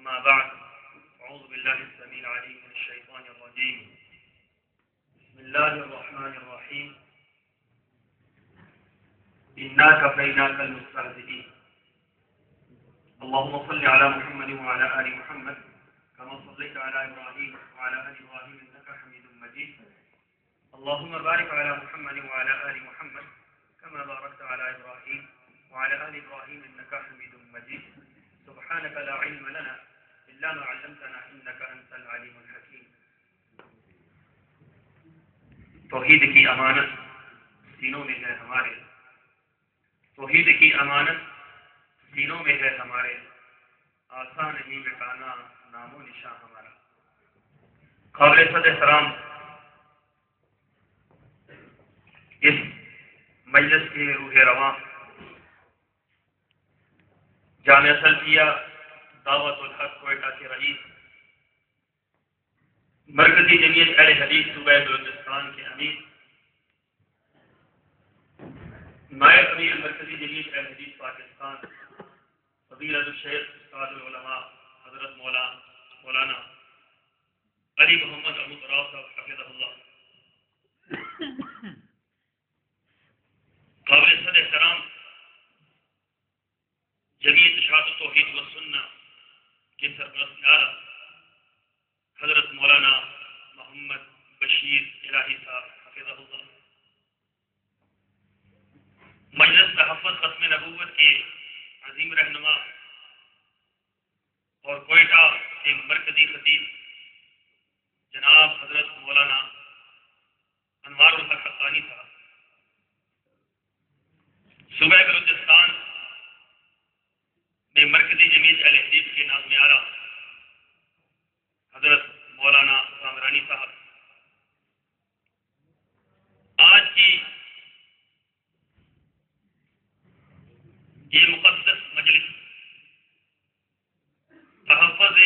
أما بعد أعوذ بالله السميع العليم من الشيطان الرجيم بسم الله الرحمن الرحيم إنا كفيناك المستهزئين اللهم صل على محمد وعلى آل محمد كما صليت على إبراهيم وعلى آل إبراهيم إنك حميد مجيد اللهم بارك على محمد وعلى آل محمد كما باركت على إبراهيم وعلى آل إبراهيم إنك حميد مجيد سبحانك لا علم لنا إلا ما علمتنا إنك أنت العليم الحكيم. توحید کی امانت سینوں میں ہے ہمارے، توحید کی امانت سینوں میں ہے ہمارے، آسان نہیں مٹانا نام و نشان ہمارا. قابل صد احترام اس مجلس کے روح رواں جامعہ سلفیہ دعوت الحق کوئٹہ کے رئیس، مرکزی جمعیت اہل حدیث صوبہ بلوچستان کے امیر، نائب امیر مرکزی جمعیت اہل حدیث پاکستان فضیلۃ الشیخ استاد العلماء حضرت مولانا علی محمد المطراف صاحب حفظہ اللہ. قابل صد احترام جمعیت اشاعت توحید و سنہ کے سرپرست اعلیٰ حضرت مولانا محمد بشیر الہی صاحب حفظہ اللہ، مجلس تحفظ ختم نبوت کے عظیم رہنما اور کوئٹہ کے مرکزی خطیب جناب حضرت مولانا انوار الحق حقانی صاحب، صوبہ بلوچستان میں مرکزی جمعیت اہل حدیث کے ناظم اعلیٰ حضرت مولانا کامرانی صاحب، آج کی یہ مقدس مجلس تحفظ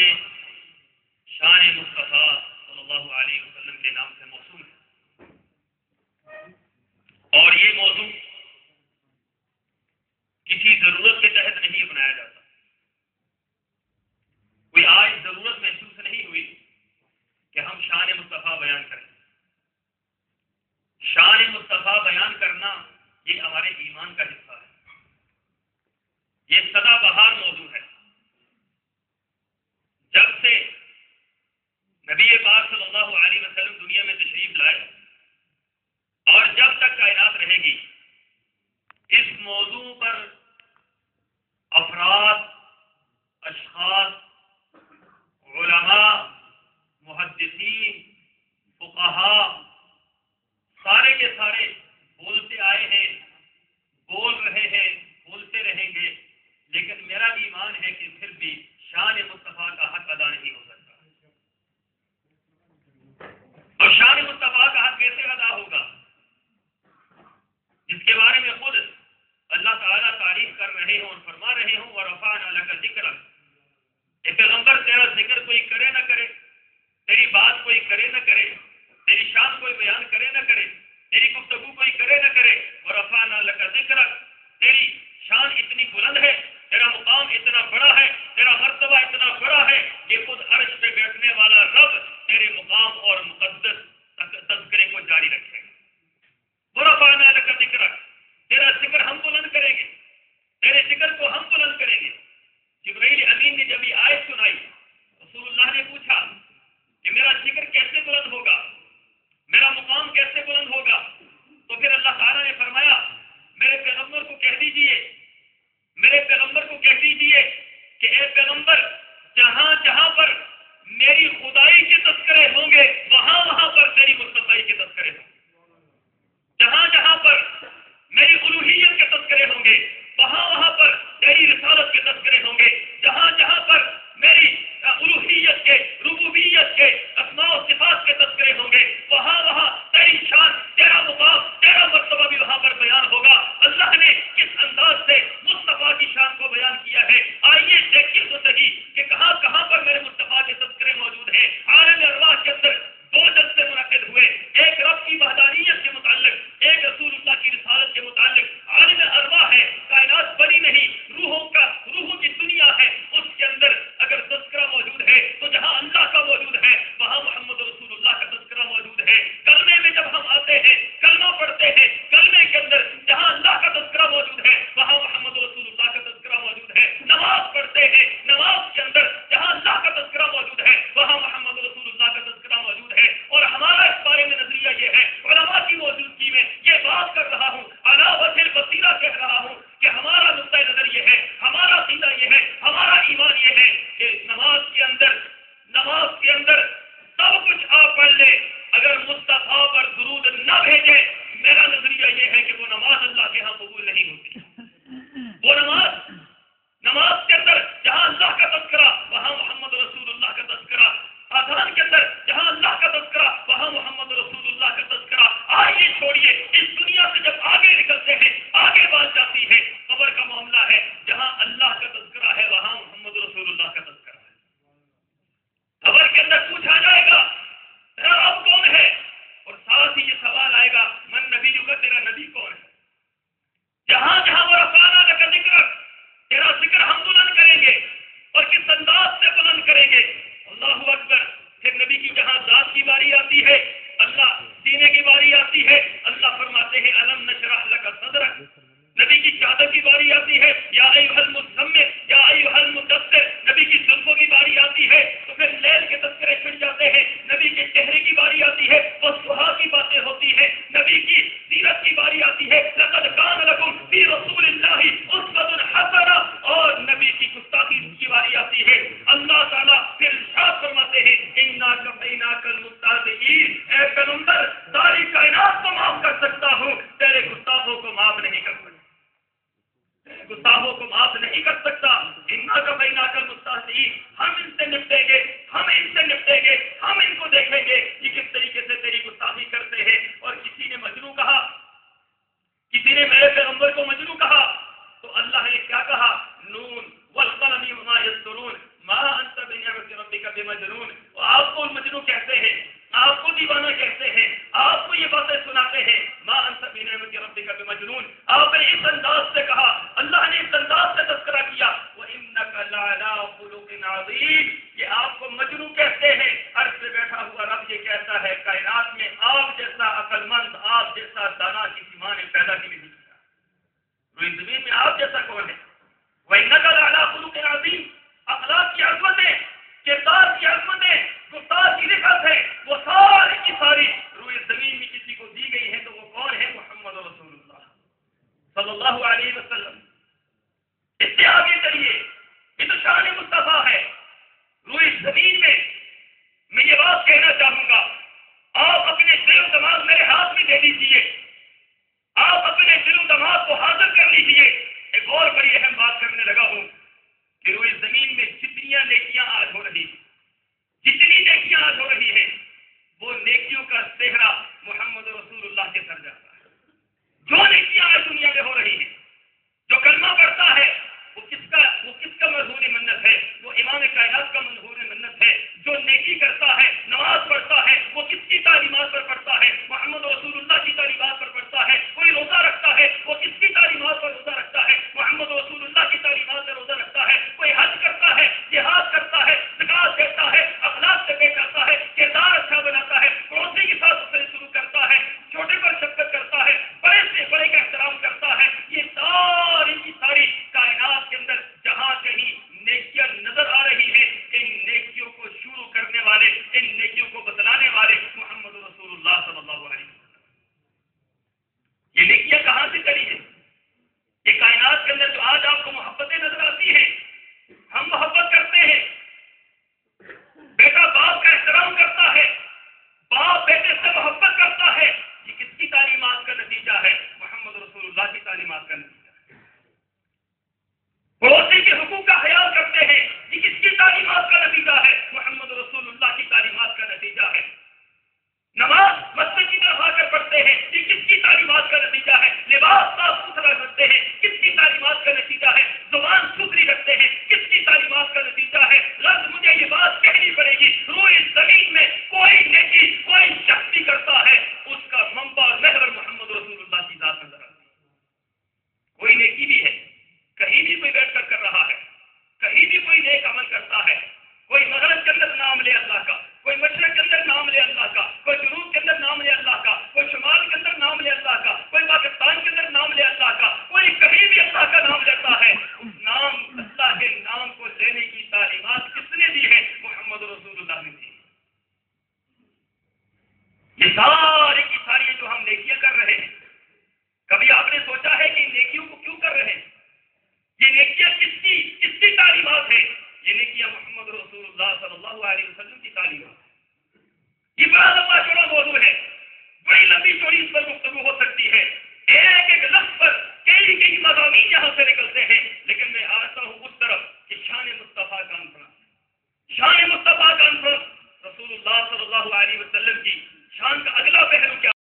شان مصطفیٰ صلی اللہ علیہ وسلم کے نام سے موسوم ہے، اور یہ موضوع کسی ضرورت کے تحت نہیں بنایا جاتا. کوئی آج ضرورت محسوس نہیں ہوئی کہ ہم شان مصطفیٰ بیان کریں. شان مصطفیٰ بیان کرنا یہ ہمارے ایمان کا حصہ ہے، یہ سدا بہار موضوع ہے. جب سے نبی پاک صلی اللہ علیہ وسلم دنیا میں تشریف لائے اور جب تک کائنات رہے گی، اس موضوع پر افراد، اشخاص، علماء، محدثین، فقہاء سارے کے سارے بولتے آئے ہیں، بول رہے ہیں، بولتے رہیں گے، لیکن میرا ایمان ہے کہ پھر بھی شان مصطفیٰ کا حق ادا نہیں ہو سکتا. اور شان مصطفیٰ کا حق کیسے ادا ہوگا؟ جس کے بارے میں خود اللہ تعالیٰ تعریف کر رہے ہوں اور فرما رہے ہوں وَرَفَعْنَا لَكَ ذِكْرَكَ. اے پیغمبر تیرا ذکر کوئی کرے نہ کرے، تیری بات کوئی کرے نہ کرے، تیری شان کوئی بیان کرے نہ کرے، تیری گفتگو کوئی کرے نہ کرے، وَرَفَعْنَا لَكَ ذِكْرَكَ، تیری شان اتنی بلند ہے، تیرا مقام اتنا بڑا ہے، تیرا مرتبہ اتنا بڑا ہے کہ خود عرش پہ بیٹھنے والا رب تیرے مقام اور مقدس تذکرے کو جاری رکھے گا. وَرَفَعْنَا لَكَ ذِكْرَكَ، تیرا ذکر ہم بلند کریں گے، تیرے ذکر کو ہم بلند کریں گے. جبرائیل امین نے جب یہ آیت سنائی، رسول اللہ نے پوچھا کہ میرا ذکر کیسے بلند ہوگا، میرا مقام کیسے بلند ہوگا؟ تو پھر اللہ تعالیٰ نے فرمایا میرے پیغمبر کو کہہ دیجئے، میرے پیغمبر کو کہہ دیجئے کہ اے پیغمبر، جہاں جہاں پر میری خدائی کے تذکرے ہوں گے وہاں وہاں پر تیری مصطفیٰ کے تذکرے ہوں گے. جہاں جہاں پر میری الوہیت کے تذکرے ہوں گے وہاں وہاں پر تیری رسالت کے تذکرے ہوں گے. جہاں جہاں پر میری الوہیت کے، ربوبیت کے، اسماء و صفات کے تذکرے ہوں گے وہاں وہاں تیری شان، تیرا مقام، تیرا مرتبہ بھی وہاں پر بیان ہوگا. اللہ نے کس انداز سے مصطفیٰ کی شان کو بیان کیا ہے، آئیے دیکھیے تو صحیح کہ کہاں کہاں پر میرے مصطفیٰ کے تذکرے موجود ہیں. عالم ارواح کے اندر دو جلسے منعقد ہوئے، ایک رب کی وحدانیت کے متعلق، ایک رسول اللہ کی رسالت کے متعلق. عالم ارواح ہے، کائنات بنی نہیں، روحوں کی دنیا ہے، اس کے اندر اگر تذکرہ کا تذکرہ وہاں محمد رسول اللہ کا تذکرہ، آذان کے اندر جہاں اللہ کا تذکرہ وہاں محمد رسول اللہ کا تذکرہ۔ آئیے چھوڑیے، اس دنیا سے جب آگے نکلتے ہیں آگے بات جاتی ہے، قبر کا معاملہ ہے، جہاں اللہ کا تذکرہ ہے وہاں محمد رسول اللہ کا تذکرہ ہے۔ قبر کے اندر پوچھا جائے گا تیرا رب کون ہے، اور ساتھ ہی یہ سوال آئے گا من نبی کا، تیرا نبی کون ہے۔ جہاں جہاں وہ رفعنا لک ذکر، تیرا ذکر ہم بلند کریں گے، اور کس انداز سے بلند کریں گے، اللہ اکبر۔ پھر نبی کی جہاں ذات کی باری آتی ہے، اللہ سینے کی باری آتی ہے، اللہ فرماتے ہیں الم نشرح لک صدرک۔ نبی کی چادر کی باری آتی ہے، یا ایھا المزمل یا ایھا المدثر۔ نبی کی زلفوں کی باری آتی ہے تو پھر لیل کے تذکرے چھڑ جاتے ہیں۔ نبی کے چہرے کی باری آتی ہے، والضحیٰ کی باتیں ہوتی ہیں۔ نبی کی سیرت کی باری آتی ہے، لقد کان لکم فی رسول اللہ اسوۃ حسنہ، اور نبی کی گستاخی کی باری آتی ہے۔ اللہ تعالیٰ پھر ارشاد فرماتے ہیں انا کفیناک المستہزئین، اے پیغمبر ساری کائنات کو معاف کر سکتا ہوں، تیرے گستاخوں کو معاف نہیں کر سکتا، گستاخوں کو معاف نہیں کر سکتا۔ انا کفیناک المستہزئین، ہم ان سے نپٹیں گے، ہم ان سے نپٹیں گے، ہم ان کو دیکھیں گے کہ کس طریقے سے تیری گستاخی کرتے ہیں۔ اور کسی نے مجنون کہا، کسی نے میرے پیغمبر کو مجنون کہا تو اللہ نے کیا کہا، نون والقلم وما یسطرون ما انت بنعمت ربک بمجنون۔ آپ کو مجنون کہتے ہیں، آپ کو دیوانہ کہتے ہیں، آپ کو یہ باتیں سناتے ہیں، ما انت بنعمت ربک بمجنون۔ آپ نے اس انداز سے کہا، اللہ نے اس انداز سے تذکرہ کیا، وانک لعلی خلق عظیم، یہ آپ کو مجنون کہتے ہیں۔ عرش پہ بیٹھا ہوا رب یہ کہتا ہے کائنات میں آپ جیسا عقل مند، آپ جیسا دانا کسی ماں نے پیدا ہی نہیں کیا، روئی زمین میں آپ جیسا کون ہے۔ وانک لعلی خلق عظیم، اخلاق کی عظمتیں، کردار کی عظمتیں، گفتار کی لکھت ہے، وہ ساری کی ساری روئے زمین میں کسی کو دی گئی ہے تو وہ کون ہے، محمد رسول اللہ صلی اللہ علیہ وسلم۔ اس سے آگے چلیے، یہ تو شان مصطفیٰ ہے۔ روئے زمین میں یہ بات کہنا چاہوں گا، آپ اپنے دل و دماغ میرے ہاتھ میں دے دیجیے، آپ اپنے دل و دماغ کو حاضر کر لیجیے۔ ایک اور بڑی اہم بات کرنے لگا ہوں کہ روئے زمین میں جتنی نیکیاں آج ہو رہی، جتنی نیکیاں آج ہو رہی ہیں، وہ نیکیوں کا صحرا محمد رسول اللہ کے سر جاتا ہے۔ جو نیکیاں آج دنیا میں ہو رہی ہیں، جو کلمہ پڑھتا ہے وہ کس کا مظہور منت ہے، وہ امام کائنات کا مظہور منت ہے۔ جو نیکی کرتا ہے، نماز پڑھتا ہے، وہ کس کی تعلیمات پر پڑھتا ہے، محمد رسول اللہ کی تعلیمات پر پڑھتا ہے۔ کوئی روزہ رکھتا ہے، وہ کس کی تعلیمات پر روزہ رکھتا ہے، محمد رسول اللہ کی تعلیمات پر روزہ رکھتا ہے۔ کوئی حج کرتا ہے، جہاد کرتا ہے، زکات دیتا ہے، اخلاق سے پیش آتا ہے، کردار اچھا بناتا ہے، پڑوسی کے ساتھ اسے شروع کرتا ہے، چھوٹے پر شفقت کرتا ہے، بڑے سے بڑے کا احترام کرتا ہے۔ یہ ساری کی ساری کائنات کے اندر جہاں کہیں نیکیاں نظر آ رہی ہے، ان نیکیوں کو شروع کرنے والے، ان نیکیوں کو بتلانے والے محمد رسول اللہ صلی اللہ علیہ وسلم۔ یہ نیکیاں کہاں سے چلی ہیں؟ یہ کائنات کے اندر جو آج آپ کو محبتیں نظر آتی ہیں، ہم محبت کرتے ہیں، بیٹا باپ کا احترام کرتا ہے، باپ بیٹے سے محبت کرتا ہے، یہ کس کی تعلیمات کا نتیجہ ہے؟ محمد رسول اللہ کی تعلیمات کا نتیجہ ہے۔ پڑوسی کے حقوق کا خیال کرتے ہیں، یہ کس کی تعلیمات کا نتیجہ ہے؟ محمد رسول اللہ کی تعلیمات کا نتیجہ ہے۔ نماز مسجد کی طرف آ کر پڑھتے ہیں، یہ کس کی تعلیمات کا نتیجہ ہے؟ لباس صاف ستھرا کرتے ہیں، کس کی تعلیمات کا نتیجہ ہے؟ زبان ستھری رکھتے ہیں، کس کی تعلیمات کا نتیجہ ہے؟ لفظ مجھے یہ بات کہنی پڑے گی، روئے زمین میں کوئی نیکی کوئی شخص بھی کرتا ہے، اس کا منبع اور محور محمد رسول اللہ کی ذات نظر آتی ہے۔ کوئی نیکی بھی ہے، کہیں بھی کوئی بیٹھ کر رہا ہے، کہیں بھی کوئی نیک عمل کرتا ہے، کوئی مغرب کے اندر نام لے اللہ کا، کوئی مشرق کے اندر نام لے اللہ کا، کوئی جنوب کے اندر نام لے اللہ کا، کوئی شمال کے اندر نام لے اللہ کا، کوئی پاکستان کے اندر نام لے اللہ کا، کوئی کہیں بھی اللہ کا نام لیتا ہے، اس نام اللہ کے نام کو لینے کی تعلیمات کس نے دی ہے؟ محمد رسول اللہ نے دی۔ یہ ساری کی ساری جو ہم نیکیاں کر رہے ہیں، کبھی آپ نے سوچا ہے کہ ان نیکیوں کو کیوں کر رہے ہیں؟ یہ نیکیاں کس کی تعلیمات ہے؟ یہ نیکیاں محمد رسول اللہ صلی اللہ علیہ وسلم کی تعلیمات ہے۔ یہ بڑا لمبا چوڑا موضوع ہے،